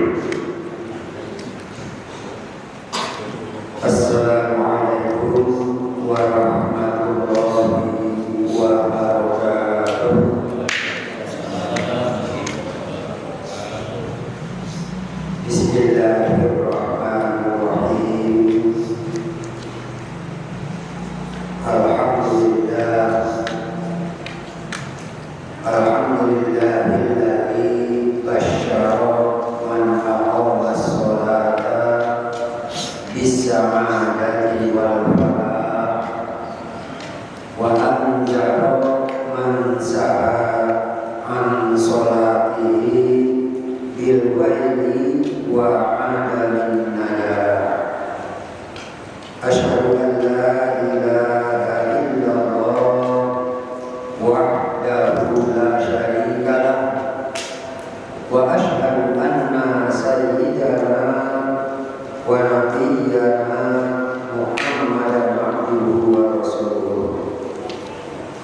Assalamualaikum warahmatullahi wabarakatuh. Bismillahirrahmanirrahim. Alhamdulillahilladzi basyara man aqama as-salata bis-sa'adati wal falah wa anjara man sa'a an salatihi bil waili wa adalin najah. Asyhadu an la ilaha illallah wahdahu la syarika lah wa asyhadu anna sayyidana wa nabiyyana Muhammadan abduhu wa rasuluh.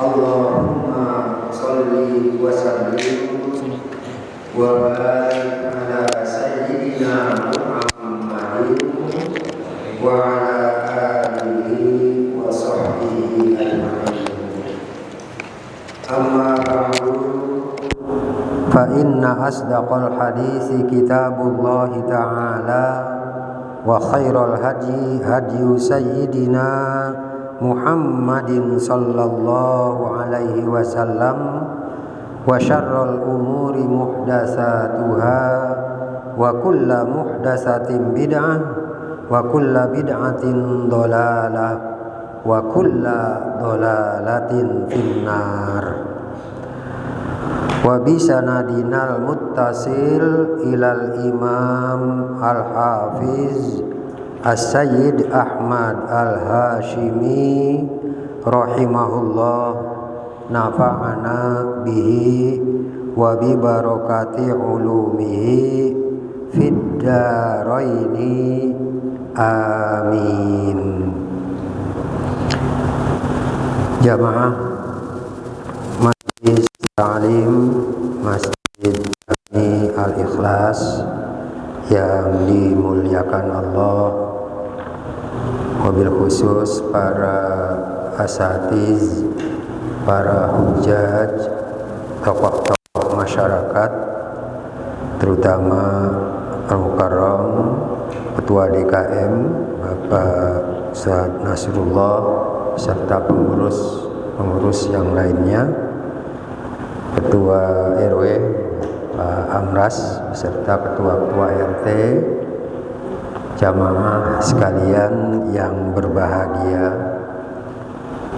Allahumma sholli wa sallim wa barik ala sayyidina Muhammadin wa ala alihi wa sahbihi ajma'in. Amma ba'du, fa inna asdaqal hadisi kitabullah ta'ala wa khairal hadi hadiyu sayyidina Muhammadin sallallahu alaihi wasallam wa syarrul umuri muhdatsatuha wa kullu muhdatsatin bid'ah wa kullu bid'atin dhalalah wa kullu dhalalatin finnar. Wa bisanadinal muttasil ilal imam al-hafiz as-sayyid Ahmad al-Hashimi rahimahullah, nafa'ana bihi wa bi barakati ulumihi fid daraini amin. Jamaah Majlis Ta'lim Masjid Jami Al-Ikhlas yang dimuliakan Allah, wabil khusus para asatiz, para hujaj, tokoh-tokoh masyarakat, terutama Al-Mukarram Ketua DKM Bapak Ustaz Nasrullah serta pengurus yang lainnya, Ketua RW Pak Amras beserta ketua-ketua RT, jamaah sekalian yang berbahagia.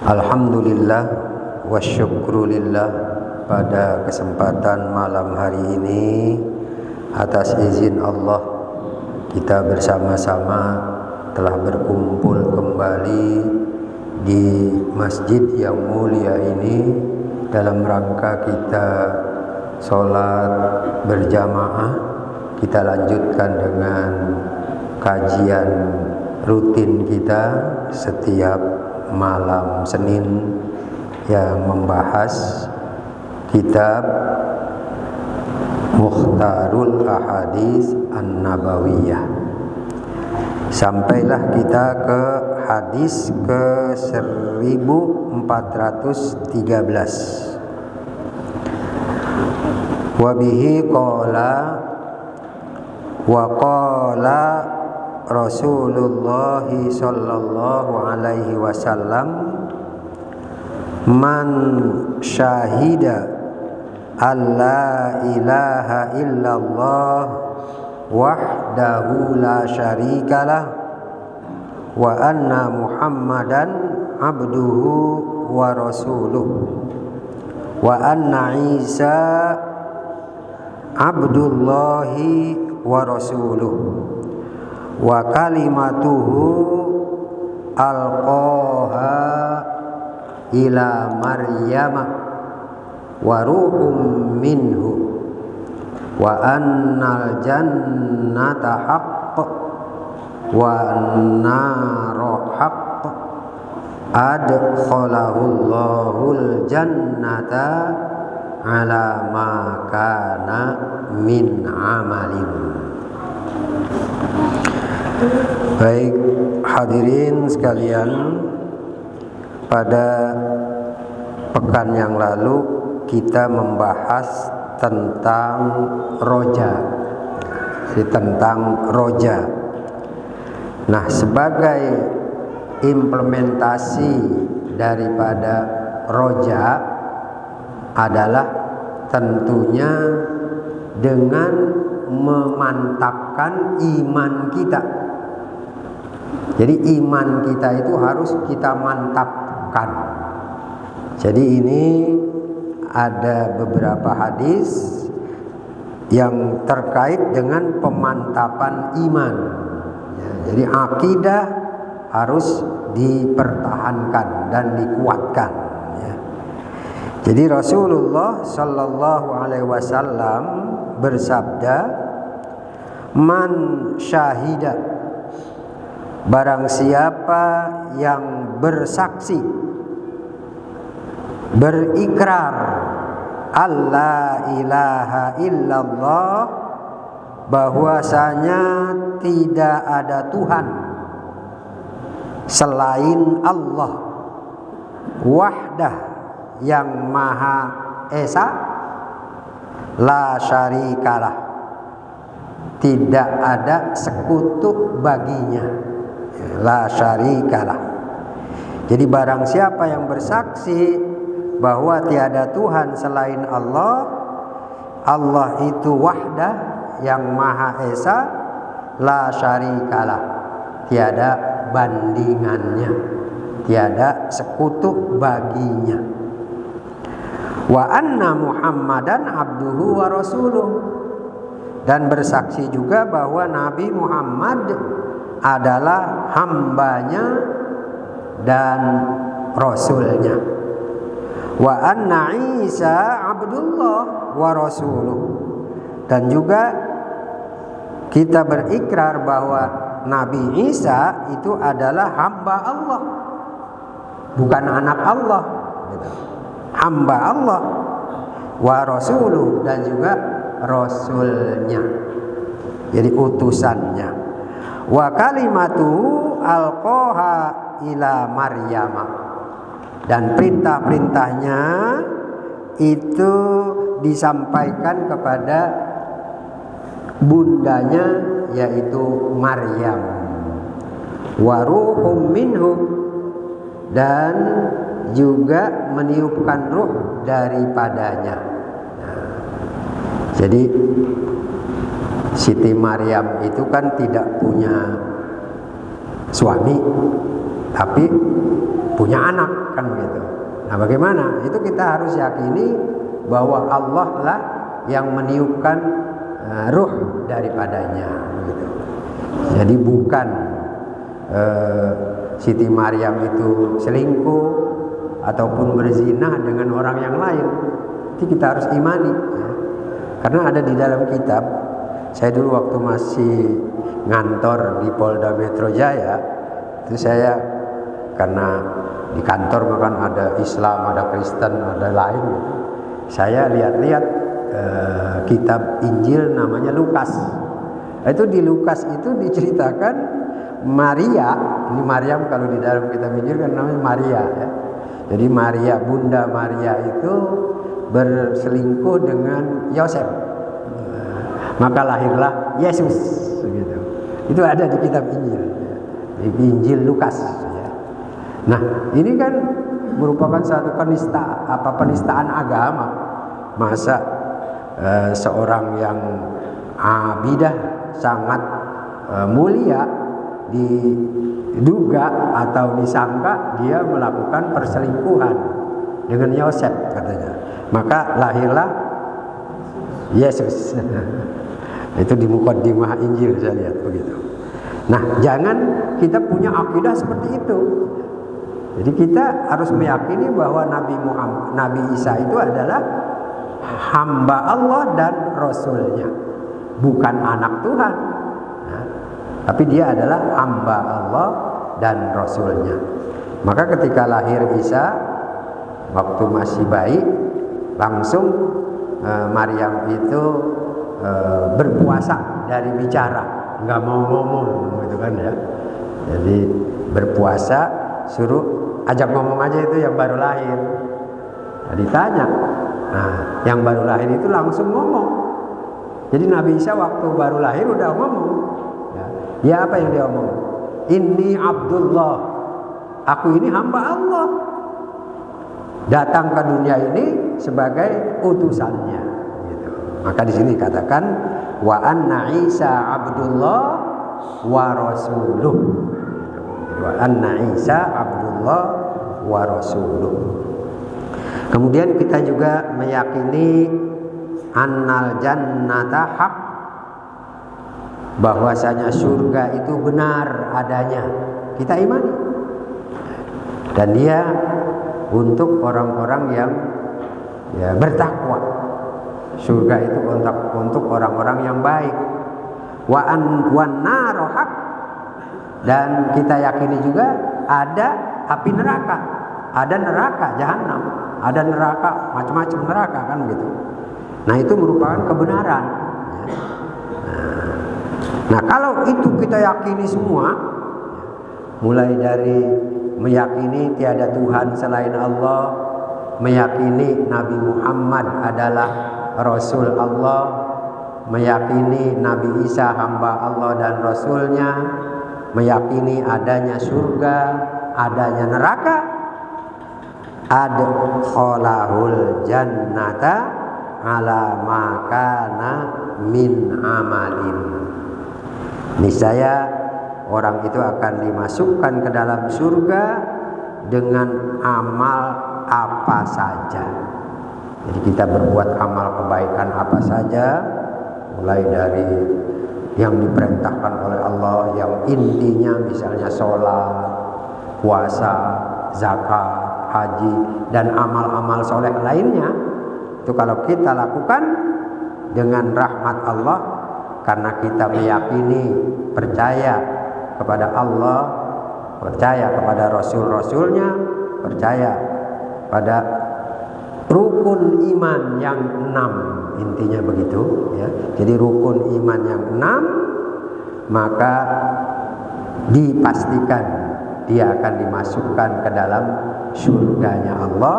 Alhamdulillah wa syukrulillah, pada kesempatan malam hari ini atas izin Allah kita bersama-sama telah berkumpul kembali di masjid yang mulia ini dalam rangka kita sholat berjamaah. Kita lanjutkan dengan kajian rutin kita setiap malam Senin yang membahas kitab Mukhtarul Ahadits An-Nabawiyah. Sampailah kita ke hadis ke 1413. Wa bihi qala wa qala Rasulullah sallallahu alaihi wasallam man syahida alla ilaha illallah wahdahu la syarikalah wa anna Muhammadan abduhu wa rasuluh wa anna Isa abdullahi wa rasuluh wa kalimatuhu alqaha ila Maryama wa ruhum minhu wa annal jannata haqq wa an-naru haqq adkhalahul jannata ala ma kana min amalin. Baik, hadirin sekalian, pada pekan yang lalu kita membahas tentang roja. Nah, sebagai implementasi daripada roja adalah tentunya dengan memantapkan iman kita. Jadi iman kita itu harus kita mantapkan. Jadi ini ada beberapa hadis yang terkait dengan pemantapan iman. Ya, jadi akidah harus dipertahankan dan dikuatkan. Ya. Jadi Rasulullah Sallallahu Alaihi Wasallam bersabda, "Man syahida, barang siapa yang bersaksi, berikrar Allah ilaha illallah, bahwasanya tidak ada Tuhan selain Allah, wahdah yang maha esa, la syarikalah, tidak ada sekutu baginya, la syarikalah." Jadi barang siapa yang bersaksi bahwa tiada Tuhan selain Allah, Allah itu wahdah yang maha esa, la syarikalah, tiada bandingannya, tiada sekutu baginya. Wa anna Muhammadan abduhu wa rasuluh, dan bersaksi juga bahwa Nabi Muhammad adalah hambanya dan rasulnya. Wa anna Isa abdullah wa rasuluh, dan juga kita berikrar bahwa Nabi Isa itu adalah hamba Allah, bukan anak Allah, hamba Allah, wa rasuluh, dan juga rasulnya, jadi utusannya. Wa kalimatuhu alqaha ila Maryam, dan perintah-perintahnya itu disampaikan kepada bundanya, yaitu Maryam. Wa ruhum minhu, dan juga meniupkan ruh daripadanya. Jadi Siti Maryam itu kan tidak punya suami, tapi punya anak, kan begitu. Nah, bagaimana? Itu kita harus yakini bahwa Allah lah yang meniupkan ruh daripadanya, begitu. Jadi bukan Siti Maryam itu selingkuh ataupun berzina dengan orang yang lain. Itu kita harus imani, ya. Karena ada di dalam kitab. Saya dulu waktu masih ngantor di Polda Metro Jaya, itu saya, karena di kantor makan ada Islam, ada Kristen, ada lain, saya lihat-lihat kitab Injil namanya Lukas. Itu di Lukas itu diceritakan Maria, ini Maryam kalau di dalam kitab Injil kan namanya Maria, ya. Jadi Maria, Bunda Maria itu berselingkuh dengan Yosef, maka lahirlah Yesus, gitu. Itu ada di kitab Injil, di Injil Lukas, ya. Nah, ini kan merupakan satu penistaan agama. Masa seorang yang abidah sangat mulia diduga atau disangka dia melakukan perselingkuhan dengan Yosef, katanya. Maka lahirlah Yesus. Itu di mukaddimah Injil saya lihat begitu. Nah, jangan kita punya akidah seperti itu. Jadi kita harus meyakini bahwa Nabi Isa itu adalah hamba Allah dan Rasulnya, bukan anak Tuhan. Nah, tapi dia adalah hamba Allah dan Rasulnya. Maka ketika lahir Isa, waktu masih bayi, langsung Maryam itu berpuasa dari bicara. nggak mau ngomong gitu kan ya. Jadi berpuasa suruh ajak ngomong aja itu yang baru lahir. Nah, ditanya, nah yang baru lahir itu langsung ngomong. Jadi Nabi Isa waktu baru lahir udah ngomong. Ya. Dia apa yang dia omong? Inni Abdullah, aku ini hamba Allah, datang ke dunia ini sebagai utusannya. Gitu. Maka di sini katakan wa anna Isa Abdullah wa rasuluh. Wa anna Isa Abdullah wa rasuluh. Kemudian kita juga meyakini annal jannata haq, bahwasanya surga itu benar adanya, kita imani. Dan dia untuk orang-orang yang bertakwa. Surga itu untuk orang-orang yang baik. Wan naru haq, dan kita yakini juga ada api neraka, ada neraka jahanam, ada neraka macam-macam neraka kan gitu. Nah itu merupakan kebenaran. Nah kalau itu kita yakini semua, mulai dari meyakini tiada Tuhan selain Allah, meyakini Nabi Muhammad adalah Rasul Allah, meyakini Nabi Isa hamba Allah dan Rasulnya, meyakini adanya surga, adanya neraka, adkhalahul jannata ala makana min amalin. Niscaya orang itu akan dimasukkan ke dalam surga dengan amal apa saja. Jadi kita berbuat amal kebaikan apa saja, mulai dari yang diperintahkan oleh Allah, yang intinya misalnya sholat, puasa, zakat, haji, dan amal-amal soleh lainnya. Itu kalau kita lakukan dengan rahmat Allah, karena kita meyakini, percaya kepada Allah, percaya kepada Rasul-Rasulnya, percaya pada rukun iman yang 6, intinya begitu ya. Jadi rukun iman yang 6, maka dipastikan dia akan dimasukkan ke dalam surganya Allah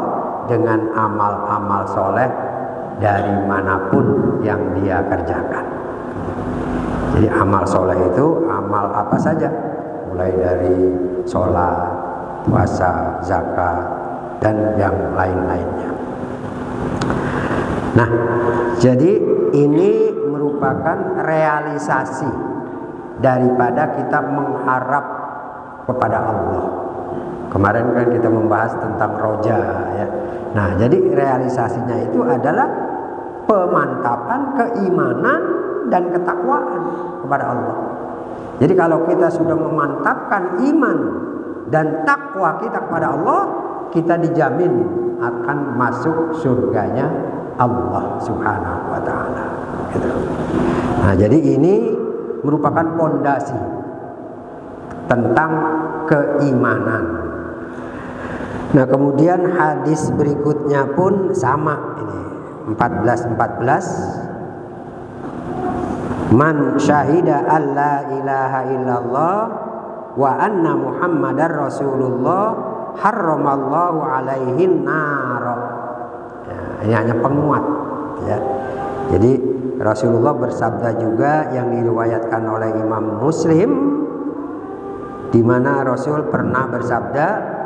dengan amal-amal soleh dari manapun yang dia kerjakan. Jadi amal soleh itu amal apa saja, mulai dari sholat, puasa, zakat, dan yang lain-lainnya. Nah, jadi ini merupakan realisasi daripada kita mengharap kepada Allah. Kemarin kan kita membahas tentang roja ya. Nah, jadi realisasinya itu adalah pemantapan keimanan dan ketakwaan kepada Allah. Jadi kalau kita sudah memantapkan iman dan takwa kita kepada Allah, kita dijamin akan masuk surganya Allah Subhanahu wa taala. Gitu. Nah, jadi ini merupakan pondasi tentang keimanan. Nah, kemudian hadis berikutnya pun sama ini 14:14. Man syahida alla ilaha illallah wa anna muhammadar rasulullah harramallahu alaihin nar. Ya, ini hanya penguat ya. Jadi Rasulullah bersabda juga yang diriwayatkan oleh Imam Muslim, di mana Rasul pernah bersabda,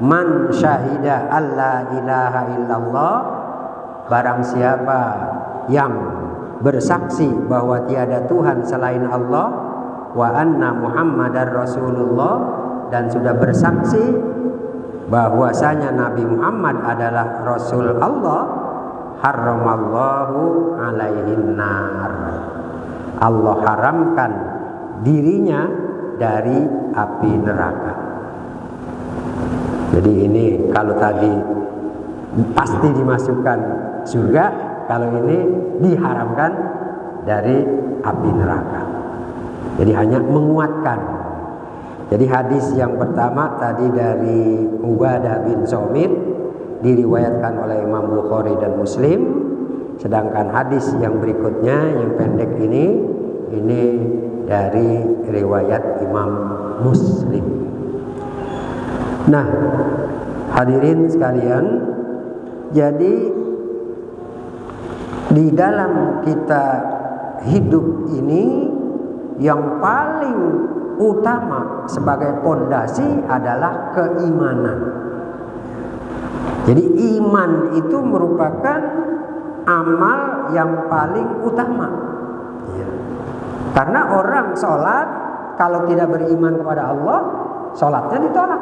man syahida alla ilaha illallah, barang siapa yang bersaksi bahwa tiada Tuhan selain Allah, wa anna muhammadar rasulullah, dan sudah bersaksi bahwasanya Nabi Muhammad adalah Rasul Allah, harramallahu alaihin nar, Allah haramkan dirinya dari api neraka. Jadi ini kalau tadi pasti dimasukkan surga, kalau ini diharamkan dari api neraka. Jadi hanya menguatkan. Jadi hadis yang pertama tadi dari Ubadah bin Somit diriwayatkan oleh Imam Bukhari dan Muslim. Sedangkan hadis yang berikutnya yang pendek ini dari riwayat Imam Muslim. Nah, hadirin sekalian, jadi di dalam kita hidup ini yang paling utama sebagai pondasi adalah keimanan. Jadi iman itu merupakan amal yang paling utama. Ya. Karena orang sholat kalau tidak beriman kepada Allah, sholatnya ditolak.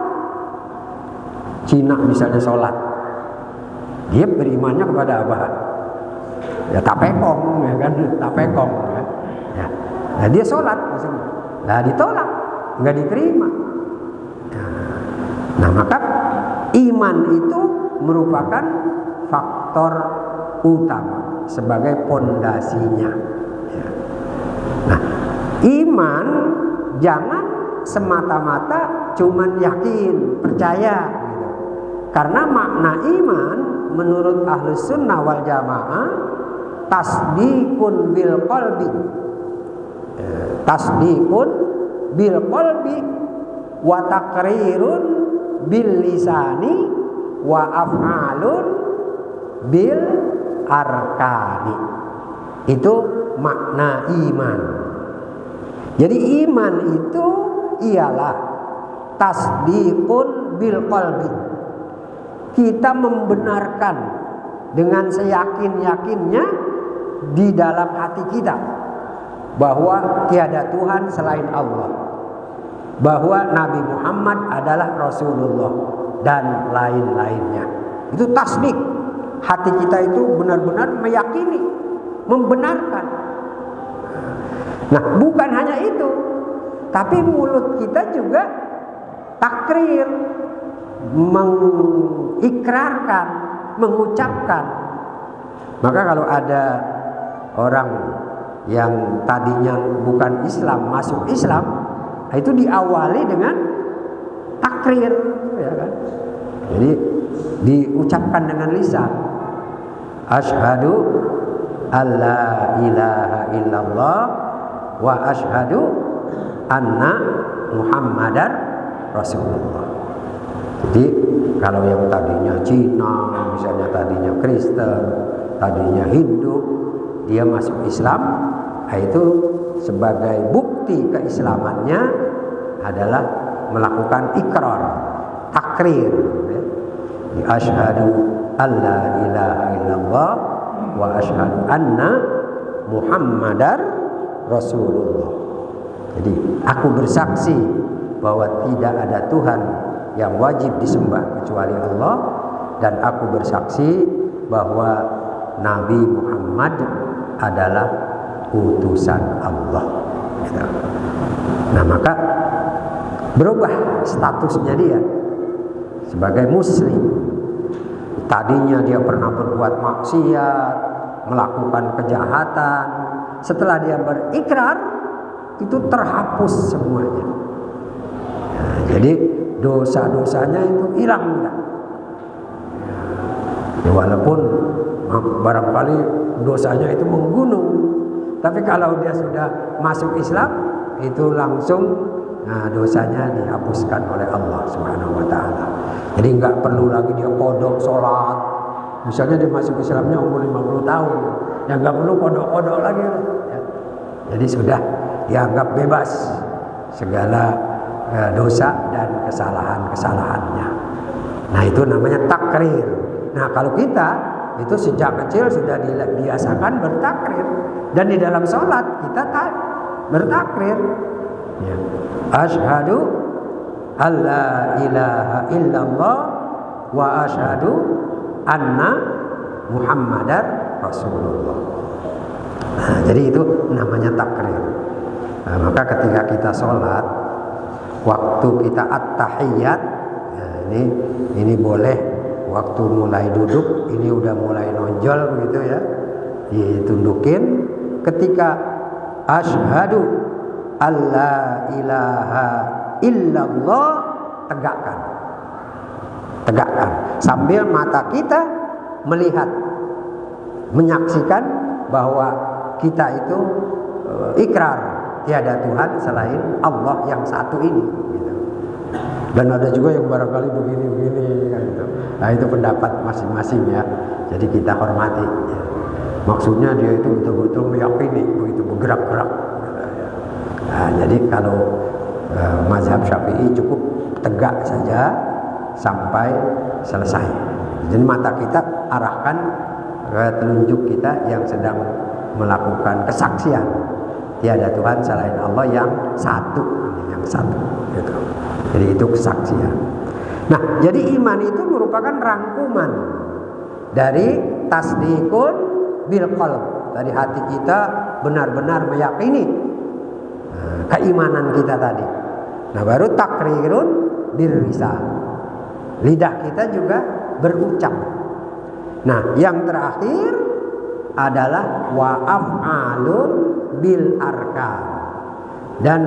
Cina misalnya sholat, dia berimannya kepada apa? Ya tapekong, ya kan? Tapekong. Ya. Nah dia sholat, misalnya. Nah ditolak, nggak diterima. Nah maka iman itu merupakan faktor utama sebagai pondasinya. Ya. Nah, iman jangan semata-mata cuman yakin, percaya, gitu. Karena makna iman menurut Ahlus Sunnah wal Jamaah tasdiqun bil qalbi. Tasdiqun bil qalbi wa taqrirun bil lisani wa af'alun bil arkani. Itu makna iman. Jadi iman itu ialah tasdiqun bil qalbi. Kita membenarkan dengan seyakin-yakinnya di dalam hati kita bahwa tiada Tuhan selain Allah, bahwa Nabi Muhammad adalah Rasulullah dan lain-lainnya. Itu tasdik. Hati kita itu benar-benar meyakini, membenarkan. Nah, bukan hanya itu, tapi mulut kita juga takrir, mengikrarkan, mengucapkan. Maka kalau ada orang yang tadinya bukan Islam masuk Islam, itu diawali dengan takrir, ya kan? Jadi diucapkan dengan lisan, asyhadu alla ilaha illallah wa asyhadu anna Muhammadar Rasulullah. Jadi kalau yang tadinya Cina, misalnya tadinya Kristen, tadinya Hindu, dia masuk Islam, itu sebagai bukti keislamannya adalah melakukan ikrar, takrir, asyhadu alla ilaha illallah wa asyhadu anna Muhammadar Rasulullah. Jadi aku bersaksi bahwa tidak ada Tuhan yang wajib disembah kecuali Allah, dan aku bersaksi bahwa Nabi Muhammad adalah utusan Allah. Nah maka berubah statusnya dia sebagai muslim. Tadinya dia pernah berbuat maksiat, melakukan kejahatan. Setelah dia berikrar, itu terhapus semuanya. Nah, jadi dosa-dosanya itu hilang. Ya, walaupun barangkali dosanya itu menggunung, tapi kalau dia sudah masuk Islam, itu langsung dosanya dihapuskan oleh Allah Subhanahu wa taala. Jadi nggak perlu lagi dia kodok sholat. Misalnya dia masuk Islamnya umur 50 tahun, ya nggak perlu kodok-kodok lagi. Ya. Jadi sudah dianggap bebas segala dosa dan kesalahan-kesalahannya. Nah itu namanya takrir. Nah kalau kita itu sejak kecil sudah dibiasakan bertakrir, dan di dalam sholat kita bertakrir. Ya. Asyhadu alla ilaha illallah wa asyhadu anna Muhammadar Rasulullah. Nah, jadi itu namanya takrir. Nah, maka ketika kita sholat, waktu kita at-tahiyyat, nah ini boleh waktu mulai duduk, ini udah mulai nonjol begitu ya, ditundukin. Ketika asyhadu alla ilaha illallah, tegakkan sambil mata kita melihat, menyaksikan bahwa kita itu ikrar tiada Tuhan selain Allah yang satu ini. Gitu. Dan ada juga yang barangkali begini-begini kan gitu. Nah itu pendapat masing-masing ya. Jadi kita hormati. Ya. Maksudnya dia itu betul-betul meyakini, begitu bergerak-gerak. Nah, jadi kalau mazhab Syafi'i cukup tegak saja sampai selesai. Jadi mata kita arahkan ke telunjuk kita yang sedang melakukan kesaksian tiada Tuhan selain Allah yang satu, gitu. Jadi itu kesaksian. Nah, jadi iman itu merupakan rangkuman dari tasdikun bil qalb. Dari hati kita benar-benar meyakini keimanan kita tadi. Nah, baru takrirun bil lisan. Lidah kita juga berucap. Nah, yang terakhir adalah wa af'alun bil arkan. Dan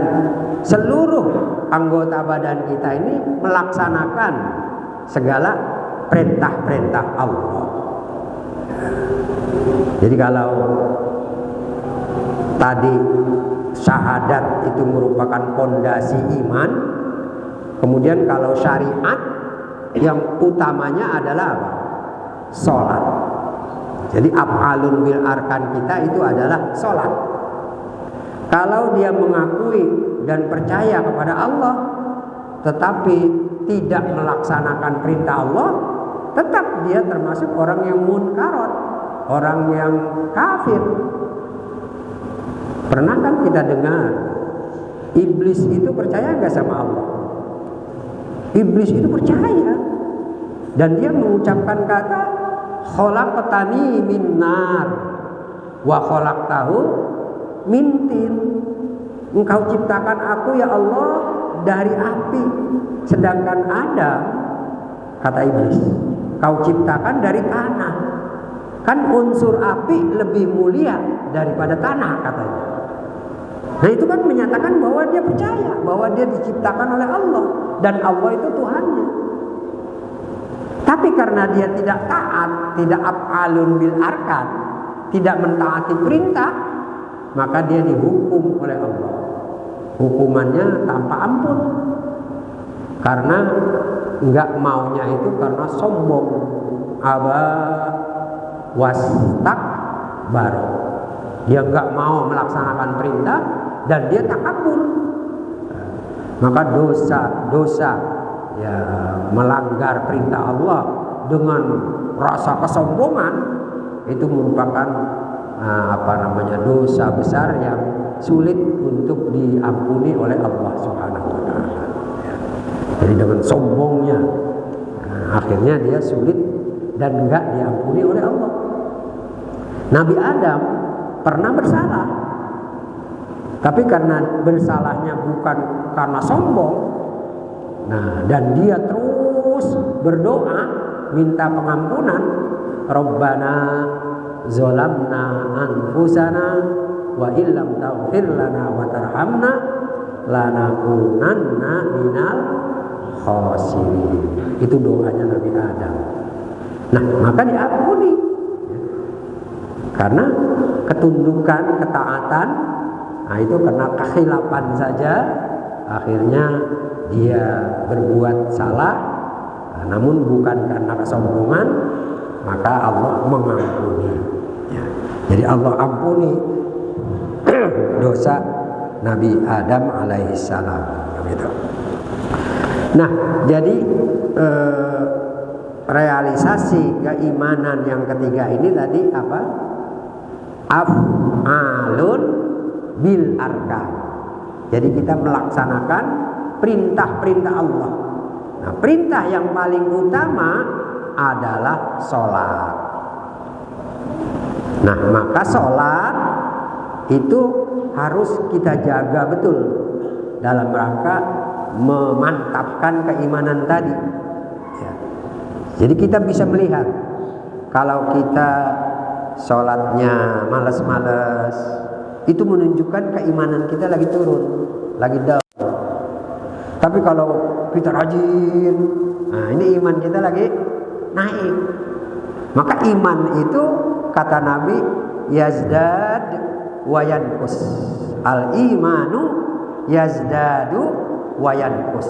seluruh anggota badan kita ini melaksanakan segala perintah-perintah Allah. Jadi kalau tadi syahadat itu merupakan fondasi iman, kemudian kalau syariat yang utamanya adalah apa? Sholat. Jadi af'alun bil arkan kita itu adalah sholat. Kalau dia mengakui dan percaya kepada Allah tetapi tidak melaksanakan perintah Allah, tetap dia termasuk orang yang munkarat, orang yang kafir. Pernah kan kita dengar iblis itu percaya nggak sama Allah? Iblis itu percaya dan dia mengucapkan kata khalaqtani min nar wa khalaqtahu min tin. Engkau ciptakan aku ya Allah dari api, sedangkan Adam, kata iblis, kau ciptakan dari tanah. Kan unsur api lebih mulia daripada tanah katanya. Nah itu kan menyatakan bahwa dia percaya bahwa dia diciptakan oleh Allah dan Allah itu Tuhannya. Tapi karena dia tidak taat, tidak af'alun bil arkan, tidak mentaati perintah, maka dia dihukum oleh Allah. Hukumannya tanpa ampun. Karena enggak maunya itu karena sombong. Aba wastakbar. Dia enggak mau melaksanakan perintah dan dia takabur. Maka dosa ya melanggar perintah Allah dengan rasa kesombongan itu merupakan dosa besar yang sulit untuk diampuni oleh Allah Subhanahu wa taala. Jadi dengan sombongnya akhirnya dia sulit dan enggak diampuni oleh Allah. Nabi Adam pernah bersalah. Tapi karena bersalahnya bukan karena sombong, nah dan dia terus berdoa minta pengampunan, Rabbana zalamna anfusana wa illam taghfir lana wa tarhamna lanakunanna minal khasirin. Itu doanya Nabi Adam. Nah, maka diampuni. Karena ketundukan, ketaatan, nah itu karena kekhilafan saja akhirnya dia berbuat salah, namun bukan karena kesombongan, maka Allah mengampuni. Ya. Jadi Allah ampuni dosa Nabi Adam alaihissalam. Gitu. Nah, jadi realisasi keimanan yang ketiga ini tadi apa? Af'alun bil arkan. Jadi kita melaksanakan perintah-perintah Allah. Nah, perintah yang paling utama adalah sholat. Nah, maka sholat itu harus kita jaga betul dalam rangka memantapkan keimanan tadi. Ya. Jadi kita bisa melihat kalau kita sholatnya malas-malas, itu menunjukkan keimanan kita lagi turun, lagi down. Tapi kalau kita rajin, nah ini iman kita lagi naik. Maka iman itu kata Nabi yazdad wa yanqus. Al-imanu yazdadu wa yanqus.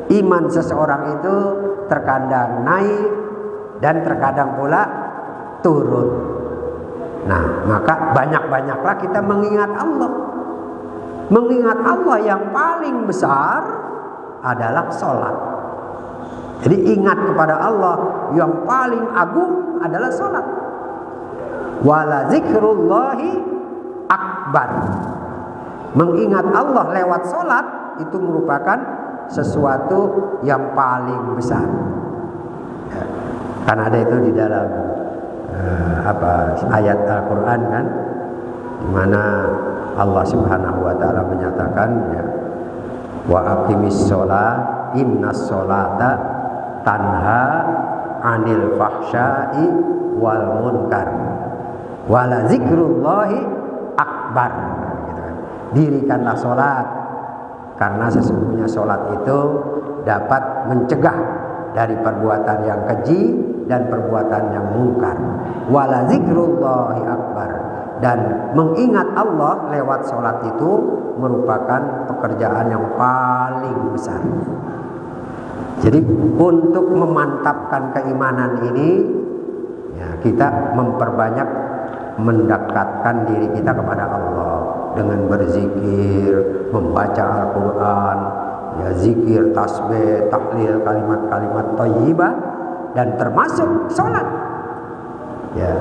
Iman seseorang itu terkadang naik dan terkadang pula turun. Nah, maka banyak-banyaklah kita mengingat Allah. Mengingat Allah yang paling besar adalah sholat. Jadi ingat kepada Allah yang paling agung adalah sholat. Wala zikrullahi akbar. Mengingat Allah lewat sholat itu merupakan sesuatu yang paling besar. Ya, kan ada itu di dalam ayat Al-Quran kan, di mana Allah Subhanahu wa taala menyatakan ya, wa aqimis sholat innas sholata tanha anil fahsya'i wal munkar wala zikrullahi akbar gitu kan. Dirikanlah sholat karena sesungguhnya sholat itu dapat mencegah dari perbuatan yang keji dan perbuatan yang mungkar. Wala zikrullahi akbar. Dan mengingat Allah lewat sholat itu merupakan pekerjaan yang paling besar. Jadi untuk memantapkan keimanan ini ya, kita memperbanyak mendekatkan diri kita kepada Allah dengan berzikir, membaca Al-Quran, ya, zikir, tasbih, tahlil, kalimat-kalimat thayyibah, dan termasuk sholat. Ya,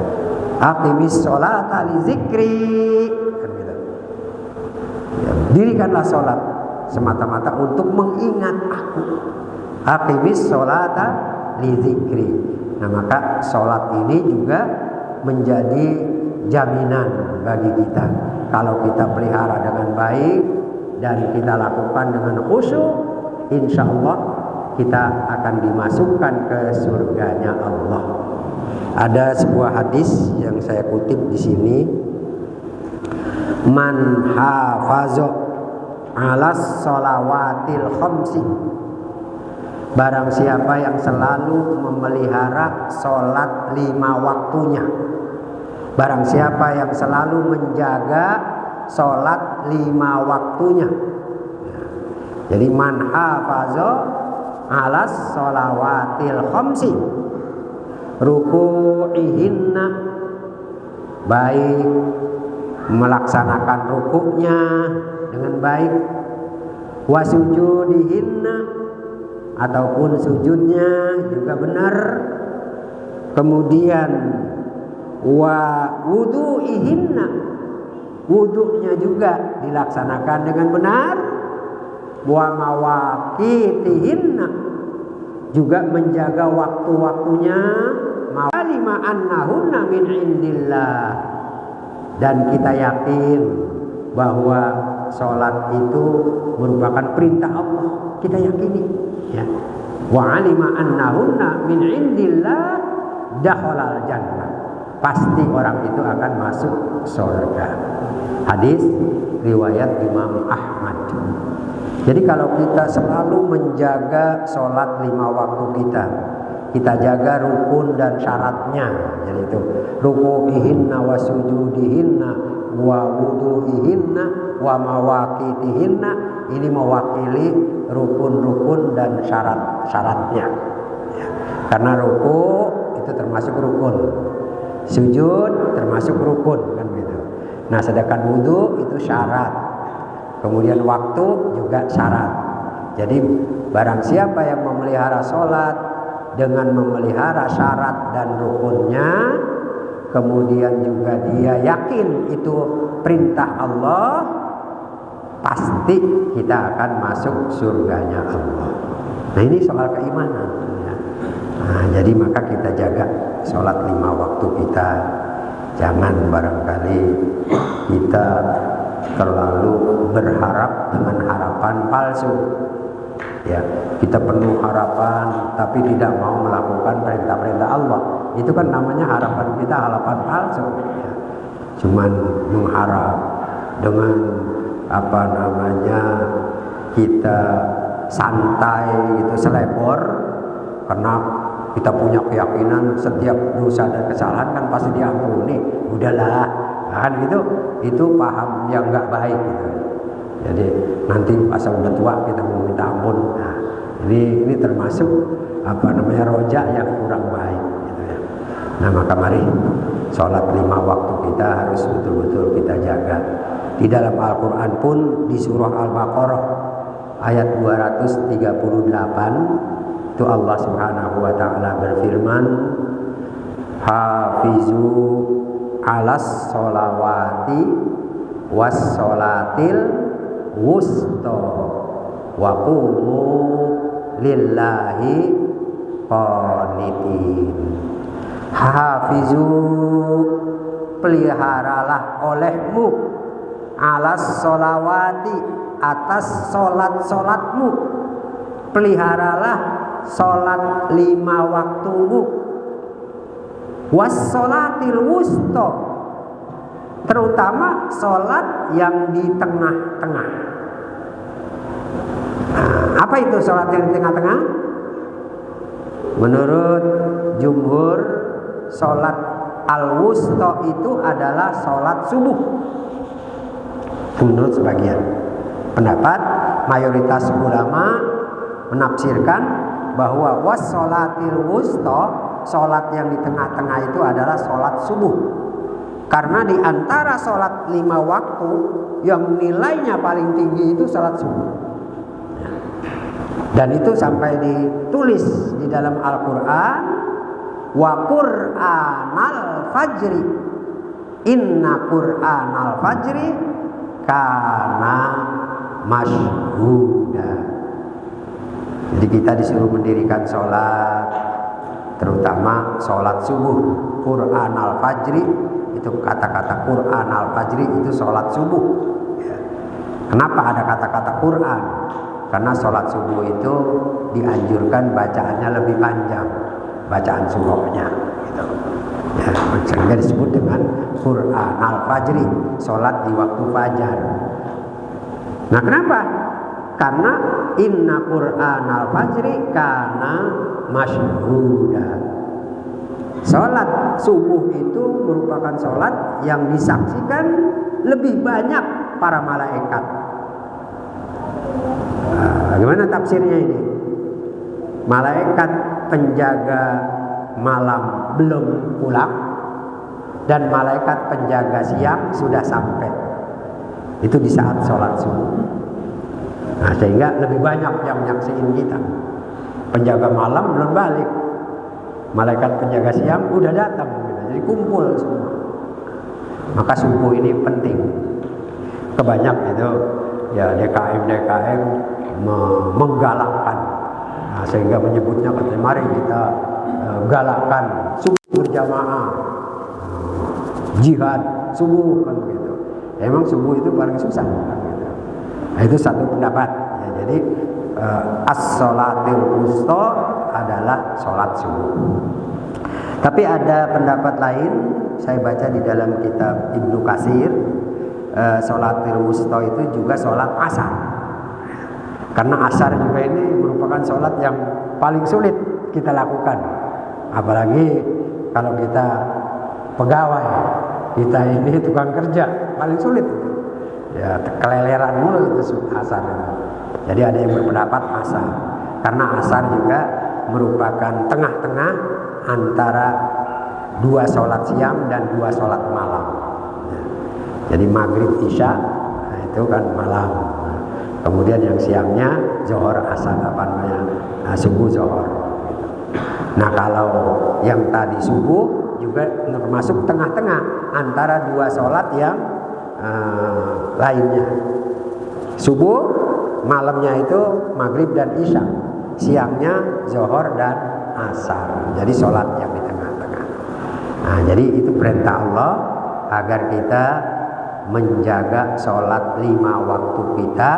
aqimis sholata li zikri, kan gitu. Ya, dirikanlah sholat semata-mata untuk mengingat aku. Aqimis sholata li zikri. Nah, maka sholat ini juga menjadi jaminan bagi kita. Kalau kita pelihara dengan baik dan kita lakukan dengan khusyuk, insya Allah kita akan dimasukkan ke surganya Allah. Ada sebuah hadis yang saya kutip di sini. Man hafaza 'alas shalawatil khamsi. Barang siapa yang selalu memelihara sholat 5 waktunya. Barang siapa yang selalu menjaga sholat 5 waktunya. Jadi man hafaza 'alas shalawatil khamsi. Ruku'ihinna, baik melaksanakan rukuknya dengan baik, wasujudihinna, ataupun sujudnya juga benar, kemudian wa wudu'ihinna, wudunya juga dilaksanakan dengan benar, wa mawaqitihinna, juga menjaga waktu-waktunya, ma'alima annahunna min indillah, dan kita yakin bahwa sholat itu merupakan perintah Allah. Kita yakini ya. Wa alima annahunna min indillah dakhalal jannah. Pasti orang itu akan masuk surga. Hadis riwayat Imam Ahmad. Jadi kalau kita selalu menjaga sholat 5 waktu kita jaga rukun dan syaratnya, yaitu ruku'ihinna wa sujudihinna wa wudu'ihinna wa mawaqitihinna. Ini mewakili rukun-rukun dan syarat-syaratnya ya. Karena ruku itu termasuk rukun, sujud termasuk rukun kan gitu. Nah, sedangkan wudu itu syarat, kemudian waktu juga syarat. Jadi barang siapa yang memelihara sholat dengan memelihara syarat dan rukunnya, kemudian juga dia yakin itu perintah Allah, pasti kita akan masuk surganya Allah. Nah, ini soal keimanan ya. Nah, jadi maka kita jaga sholat 5 waktu kita. Jangan barangkali kita terlalu berharap dengan harapan palsu ya. Kita penuh harapan tapi tidak mau melakukan perintah-perintah Allah. Itu kan namanya harapan kita harapan palsu ya. Cuman mengharap dengan kita santai gitu, selebor, karena kita punya keyakinan setiap dosa dan kesalahan kan pasti diampuni. Udahlah, kan itu paham yang nggak baik gitu. Jadi nanti pas udah tua kita mau minta ampun. Nah, ini termasuk rojak yang kurang baik gitu ya. Nah, maka mari sholat 5 waktu kita harus betul-betul kita jaga. Di dalam Al-Quran pun di surah Al-Baqarah ayat 238 itu Allah Subhanahu wa taala berfirman, hafizu alas sholawati was sholatil wusta wa qumu lillahi qanitin. Hafizu, peliharalah olehmu alas sholawati, atas solat-solatmu, peliharalah solat 5 waktumu, was sholatil wusta, terutama solat yang di tengah-tengah. Nah, apa itu solat yang di tengah-tengah? Menurut jumhur, solat al-wusta itu adalah solat subuh. Menurut sebagian pendapat, mayoritas ulama menafsirkan bahwa was sholatil wusta, solat yang di tengah-tengah itu adalah solat subuh. Karena di antara solat 5 waktu yang nilainya paling tinggi itu solat subuh. Dan itu sampai ditulis di dalam Al-Quran, wa Qur'anal fajri, inna Qur'anal fajri kana masyhuda. Jadi kita disuruh mendirikan sholat, terutama sholat subuh. Qur'an al-fajri, itu kata-kata Qur'an al-fajri itu sholat subuh ya. Kenapa ada kata-kata Qur'an? Karena sholat subuh itu dianjurkan bacaannya lebih panjang, bacaan surahnya gitu. Ya, sehingga disebut dengan Qur'an al-fajri, sholat di waktu fajar. Nah, kenapa? Karena inna Qur'an al-fajri kana masyhuda. Sholat subuh itu merupakan sholat yang disaksikan lebih banyak para malaikat. Nah, bagaimana tafsirnya ini? Malaikat penjaga malam belum pulang dan malaikat penjaga siang sudah sampai. Itu di saat sholat subuh. Nah, sehingga lebih banyak yang menyaksikan kita. Penjaga malam belum balik, malaikat penjaga siang udah datang gitu. Jadi kumpul semua. Maka subuh ini penting. Kebanyak itu ya DKM menggalakkan. Nah, sehingga menyebutnya katanya mari kita galakkan subuh berjamaah, jihad subuh kan gitu. Emang subuh itu paling susah kan gitu. Nah, itu satu pendapat ya. Jadi as-sholatil wusta adalah sholat subuh. Tapi ada pendapat lain, saya baca di dalam kitab Ibnu Katsir, sholatil wusta itu juga sholat asar. Karena asar juga ini merupakan sholat yang paling sulit kita lakukan. Apalagi kalau kita pegawai, kita ini tukang kerja, paling sulit itu. Ya, keleleran mulu itu asar. Jadi ada yang berpendapat asar, karena asar juga merupakan tengah-tengah antara 2 sholat siang dan 2 sholat malam. Ya. Jadi maghrib isya, nah itu kan malam. Kemudian yang siangnya zuhur asar, subuh zuhur. Nah, kalau yang tadi subuh juga termasuk tengah-tengah antara 2 sholat yang lainnya. Subuh, malamnya itu maghrib dan isya, siangnya zuhur dan asar. Jadi sholat yang di tengah-tengah. Nah, jadi itu perintah Allah agar kita menjaga sholat 5 waktu kita,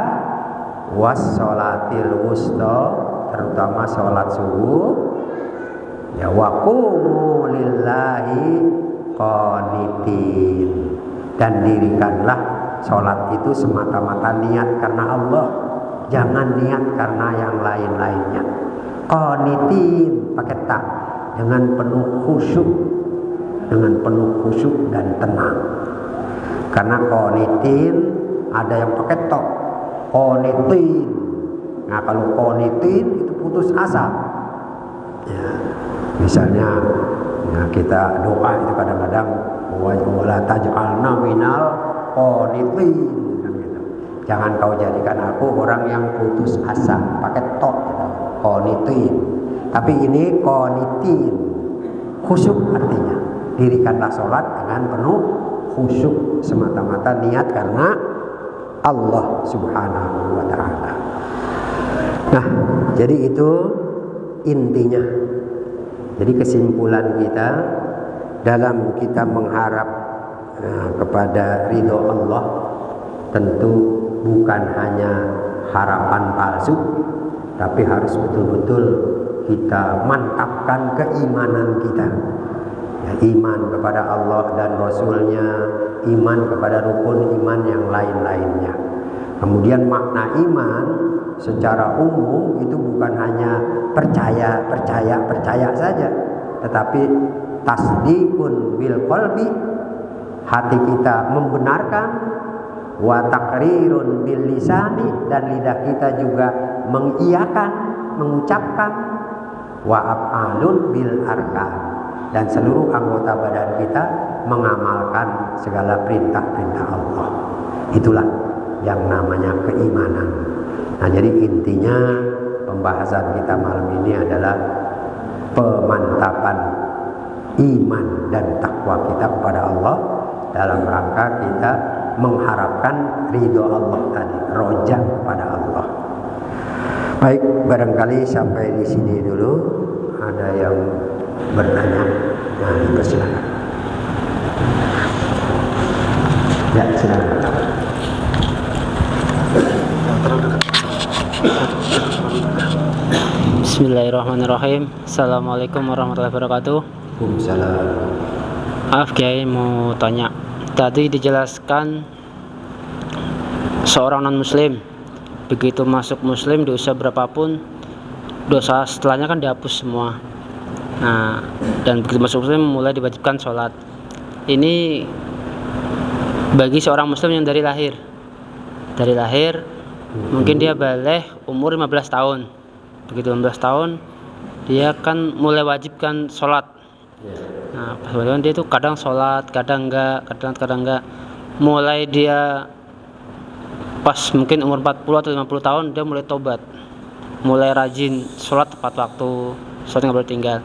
was sholatil wusta, terutama sholat subuh, ya wa qumu lillahi qanitin, dan dirikanlah sholat itu semata-mata niat karena Allah, jangan niat karena yang lain-lainnya. Qanitin pakai ta, dengan penuh khusyuk dan tenang. Karena qonitin ada yang pakai tok, qonitin. Nah kalau qonitin itu putus asa. Ya, misalnya ya kita doa itu kadang-kadang wala taj'alna minal qonitin kan gitu. Jangan kau jadikan aku orang yang putus asa, pakai tok gitu. Qonitin. Tapi ini qonitin, khusyuk artinya. Dirikanlah sholat dengan penuh khusyuk, semata-mata niat karena Allah Subhanahu wa ta'ala. Nah, jadi itu intinya. Jadi kesimpulan kita dalam kita mengharap kepada ridho Allah, tentu bukan hanya harapan palsu, tapi harus betul-betul kita mantapkan keimanan kita. Ya, iman kepada Allah dan Rasul-Nya, iman kepada rukun iman yang lain-lainnya. Kemudian makna iman secara umum itu bukan hanya percaya saja, tetapi tasdiqun bil qalbi, hati kita membenarkan, wa taqrirun bil lisani, dan lidah kita juga mengiyakan, mengucapkan, wa af'alun bil arkan, dan seluruh anggota badan kita mengamalkan segala perintah-perintah Allah. Itulah yang namanya keimanan. Nah, jadi intinya pembahasan kita malam ini adalah pemantapan iman dan takwa kita kepada Allah dalam rangka kita mengharapkan ridho Allah tadi, roja kepada Allah. Baik, barangkali sampai di sini dulu. Ada yang bertanya, nah dipersilakan. Ya, silakan. Bismillahirrahmanirrahim. Assalamualaikum warahmatullahi wabarakatuh. Waalaikumsalam. Maaf Kiai, mau tanya. Tadi dijelaskan seorang non muslim begitu masuk muslim di usia berapapun, dosa setelahnya kan dihapus semua. Nah, dan begitu masuk muslim mulai diwajibkan sholat. Ini bagi seorang muslim yang dari lahir mungkin dia balik umur 15 tahun. Begitu 15 tahun dia kan mulai wajibkan sholat. Nah, pas dia itu kadang sholat, kadang enggak. Mulai dia pas mungkin umur 40 atau 50 tahun dia mulai tobat, mulai rajin sholat tepat waktu, sholat nggak boleh tinggal.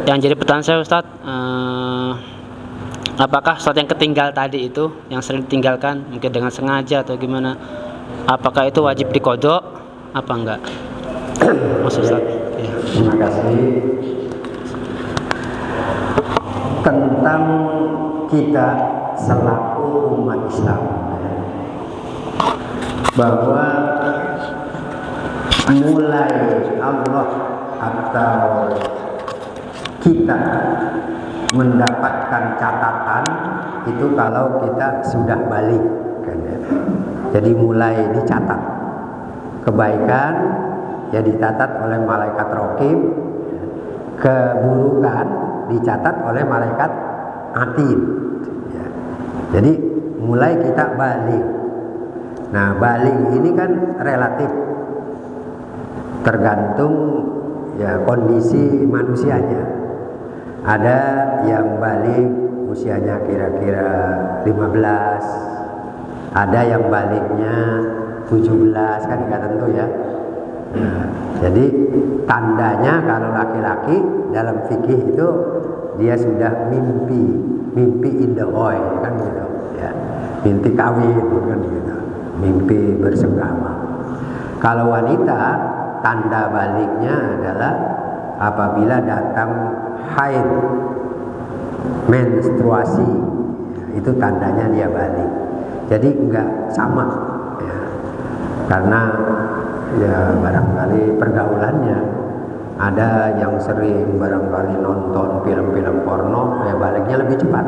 Yang jadi pertanyaan saya Ustadz, apakah sholat yang ketinggal tadi itu, yang sering ditinggalkan mungkin dengan sengaja atau gimana, apakah itu wajib diqodho apa enggak? Mas Ustadz. Ya. Terima kasih. Tentang kita selaku umat Islam, bahwa mulai Allah atau kita mendapatkan catatan itu kalau kita sudah balik kan ya. Jadi mulai dicatat kebaikan ya, dicatat oleh malaikat raqib, keburukan dicatat oleh malaikat atid ya. Jadi mulai kita balik. Nah, balik ini kan relatif, tergantung ya kondisi manusianya. Ada yang balik usianya kira-kira 15, ada yang baliknya 17, kan nggak tentu ya. Nah, jadi tandanya kalau laki-laki dalam fikih itu dia sudah mimpi indahoy kan gitu ya, mimpi kawin kan gitu, mimpi bersenggama. Kalau wanita tanda baliknya adalah apabila datang haid, menstruasi, itu tandanya dia balik. Jadi enggak sama ya, karena ya barangkali pergaulannya, ada yang sering barangkali nonton film-film porno, ya baliknya lebih cepat.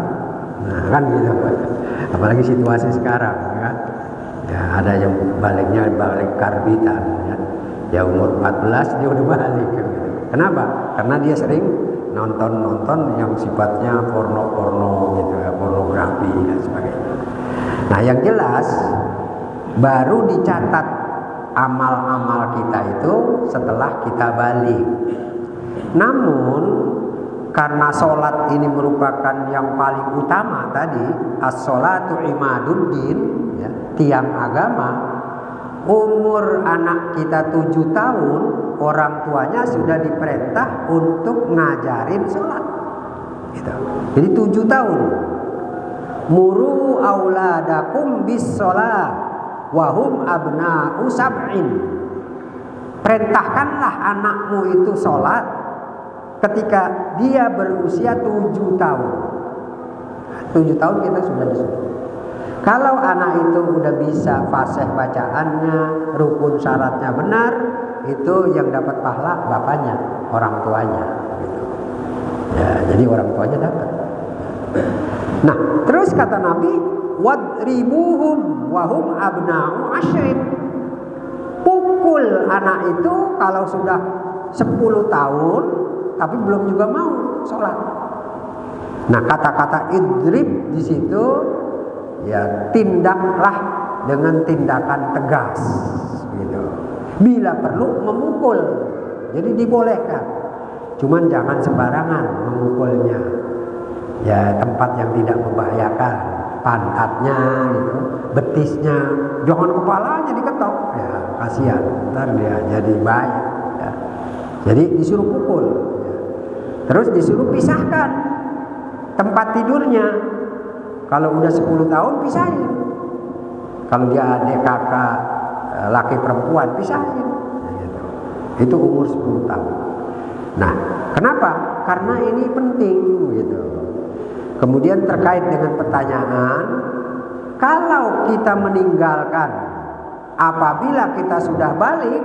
Nah kan gitu, apalagi situasi sekarang ya. Ya ada yang balik karbitan ya umur 14 dia udah balik kan gitu. Kenapa? Karena dia sering nonton yang sifatnya porno gitu ya, pornografi dan sebagainya. Nah, yang jelas baru dicatat amal-amal kita itu setelah kita balik. Namun karena sholat ini merupakan yang paling utama tadi, as-sholatu imaduddin, ya, tiang agama. Umur anak kita 7 tahun, orang tuanya sudah diperintah untuk ngajarin sholat. Gitu. Jadi 7 tahun. Muru auladakum bis sholat wahum abna'u sab'in. Perintahkanlah anakmu itu sholat ketika dia berusia 7 tahun. 7 tahun kita sudah disuruh. Kalau anak itu udah bisa fasih bacaannya, rukun syaratnya benar, itu yang dapat pahala bapaknya, orang tuanya. Gitu. Ya, jadi orang tuanya dapat. Nah, terus kata Nabi, wadribuhum wahum abna'u asyrin. Pukul anak itu kalau sudah 10 tahun tapi belum juga mau sholat. Nah, kata-kata idrib di situ ya tindaklah dengan tindakan tegas gitu. Bila perlu memukul. Jadi dibolehkan. Cuman jangan sembarangan memukulnya. Ya, tempat yang tidak membahayakan, pantatnya gitu, betisnya, jangan kepalanya diketok. Ya, kasihan, ntar dia jadi bahaya. Ya. Jadi disuruh pukul. Ya. Terus disuruh pisahkan tempat tidurnya. Kalau udah 10 tahun pisahin. Kalau dia adik kakak laki perempuan pisahin. Gitu. Itu umur 10 tahun. Nah, kenapa? Karena ini penting gitu. Kemudian terkait dengan pertanyaan, kalau kita meninggalkan apabila kita sudah balik,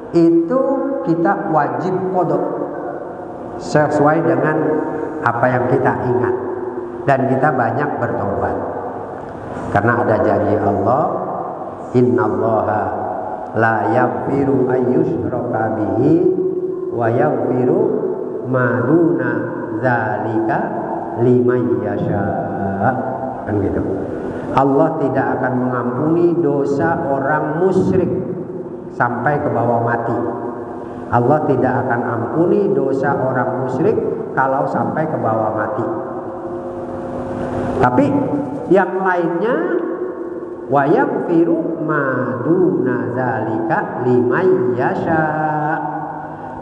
itu kita wajib qada sesuai dengan apa yang kita ingat. Dan kita banyak bertobat. Karena ada janji Allah, innallaha la yaghfiru ayyushraka bihi wa yaghfiru ma duna dzalika liman yasha. Kan gitu. Allah tidak akan mengampuni dosa orang musyrik sampai ke bawah mati. Allah tidak akan ampuni dosa orang musyrik kalau sampai ke bawah mati. Tapi yang lainnya wa yaghfiru ma duna zalika liman yasha.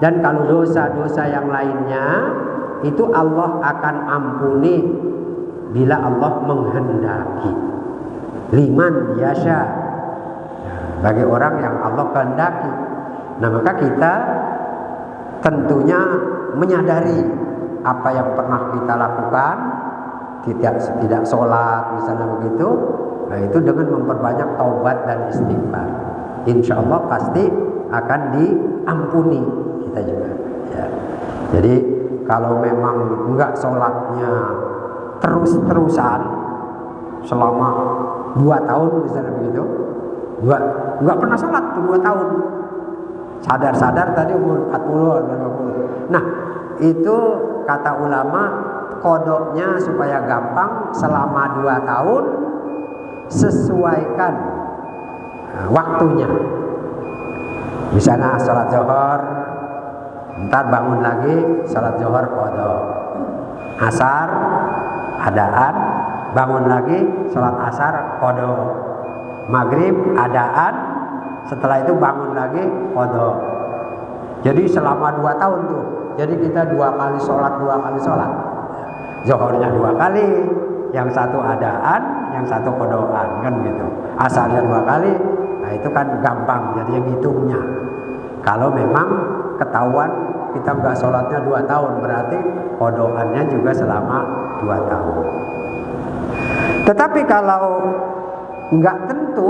Dan kalau dosa-dosa yang lainnya itu Allah akan ampuni bila Allah menghendaki. Liman yasha, bagi orang yang Allah kehendaki. Nah, maka kita tentunya menyadari apa yang pernah kita lakukan, tidak sholat misalnya begitu. Nah, itu dengan memperbanyak taubat dan istighfar, insya Allah pasti akan diampuni kita juga. Ya. Jadi kalau memang enggak sholatnya terus-terusan selama 2 tahun misalnya begitu, enggak pernah sholat 2 tahun, sadar-sadar tadi umur 40 atau 50. Nah, itu kata ulama kodoknya supaya gampang selama 2 tahun sesuaikan waktunya. Misalnya sholat zuhur, ntar bangun lagi sholat zuhur kodok, asar adaan, bangun lagi sholat asar kodok, maghrib adaan, setelah itu bangun lagi kodok. Jadi selama 2 tahun tuh. Jadi kita 2 kali sholat, 2 kali sholat. Zuhurnya 2 kali, yang satu adaan, yang satu kodokan, kan gitu. Asarnya 2 kali, nah itu kan gampang jadi yang hitungnya. Kalau memang ketahuan kita nggak sholatnya 2 tahun, berarti kodokannya juga selama 2 tahun. Tetapi kalau nggak tentu,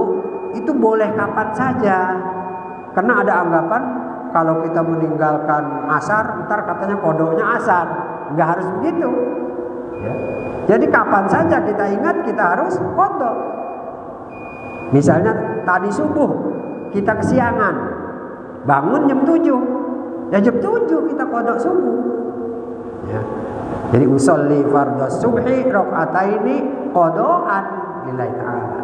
itu boleh kapan saja. Karena ada anggapan kalau kita meninggalkan asar, ntar katanya kodoknya asar. Nggak harus begitu. Ya. Jadi kapan saja kita ingat kita harus kodok. Misalnya tadi subuh kita kesiangan, bangun jam 7, ya jam 7 kita kodok subuh. Ya. Jadi usolli fardhos subhi rakaataini qodoan. lillahi ta'ala.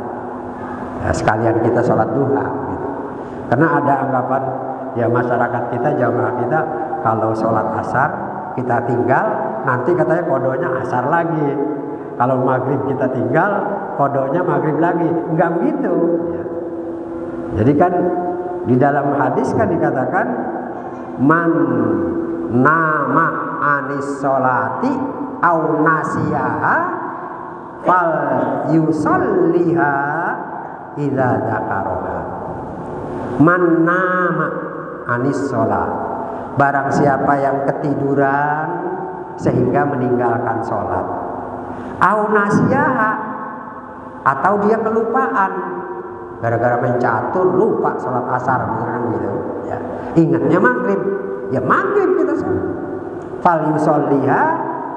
Ya, sekalian kita sholat duha gitu. Karena ada anggapan ya masyarakat kita, jamaah kita, kalau sholat asar kita tinggal, nanti katanya kodonya asar lagi. Kalau maghrib kita tinggal, kodonya maghrib lagi. Enggak begitu ya. Jadi kan di dalam hadis kan dikatakan man nama anis sholati au nasiyaha fal yusalliha idza dzakaraha. Man nama anis sholat, barang siapa yang ketiduran sehingga meninggalkan sholat, au nasiyaha, atau dia kelupaan gara-gara main catur lupa sholat asar gitu ya, ingatnya maghrib, ya maghrib kita sholat. Fal yusalliha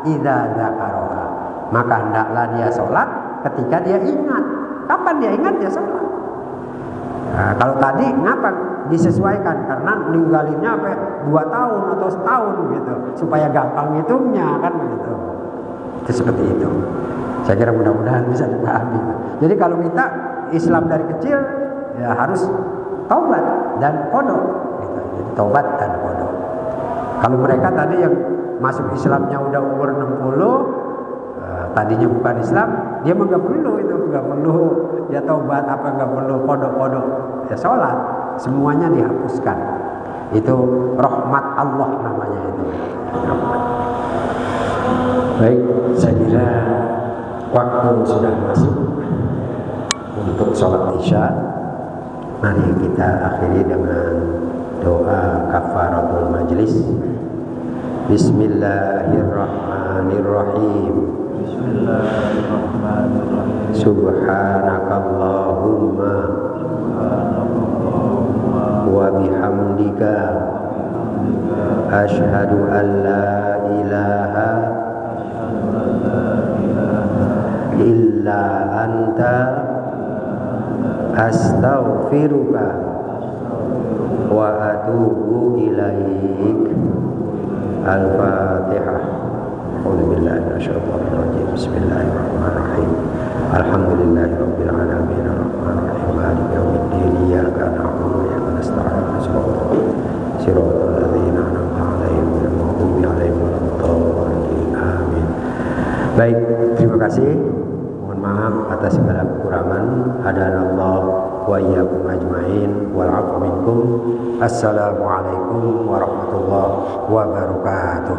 idza dzakaraha, maka hendaklah dia sholat ketika dia ingat. Kapan dia ingat dia sholat. Nah, kalau tadi ngapa disesuaikan, karena ninggalinnya sampai 2 tahun atau setahun gitu supaya gampang hitungnya kan begitu. Itu seperti itu. Saya kira mudah-mudahan bisa dipahami. Jadi kalau kita Islam dari kecil ya harus taubat dan qodok gitu. Jadi taubat dan qodok. Kalau mereka tadi yang masuk Islamnya udah umur 60, tadinya bukan Islam, dia mah nggak perlu itu, nggak perlu ya taubat apa, nggak perlu qodok ya sholat, semuanya dihapuskan. Itu rahmat Allah namanya itu. Baik, saya kira waktu sudah masuk untuk sholat isya. Mari kita akhiri dengan doa kafaratul majlis. Bismillahirrahmanirrahim. Subhanakallahumma wa bihamdika asyhadu an la ilaha illa anta astaghfiruka wa atubu ilaik. Al-Fatihah. A'udzubillahi minasyaitonir rajim. Bismillahirrahmanirrahim. Alhamdulillahirabbil alamin arrahmanir rahim maliki yaumiddin iyyaka na'budu wa iyyaka nasta'in shiratal ladzina an'amta 'alaihim ghairil maghdubi 'alaihim waladdallin. Amin. Baik, terima kasih. Mohon maaf atas segala kekurangan. Hadanallahu wa iyyakum ajmain wal 'afwu minkum. Assalamualaikum warahmatullahi wabarakatuh.